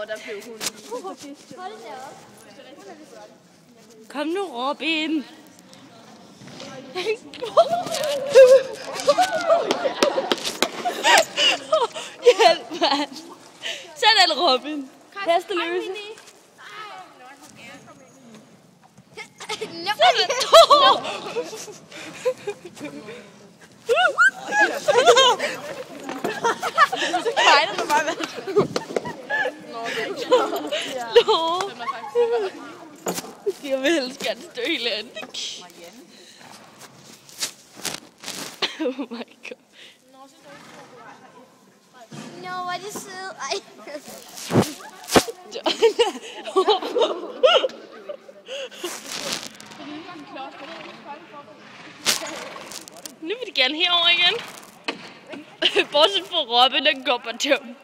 Der blev hun. Hold det op. Kom nu, Robin. Hjælp, mand. Sådan, Robin. Hesteløse. Så kejler du bare med. Jeg vil helst gerne stå i landet. Oh my god. Nå, hvor er det sød. Ej. Nu vil de gerne herover igen. Bortset fra Robin, den går bare tøm.